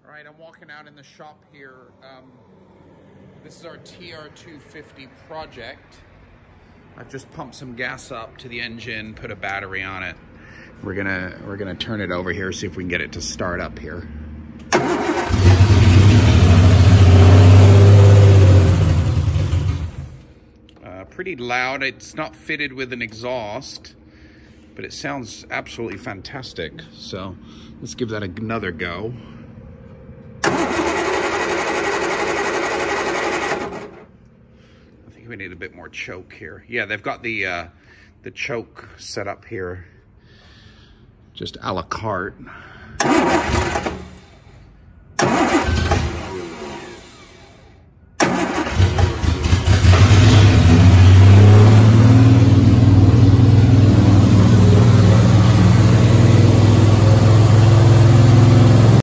All right, I'm walking out in the shop here. This is our Tr250 project. I've just pumped some gas up to the engine, put a battery on it. We're gonna turn it over here, see if we can get it to start up here. Pretty loud. It's not fitted with an exhaust, but it sounds absolutely fantastic. So let's give that another go. I think we need a bit more choke here. Yeah, they've got the choke set up here, just a la carte.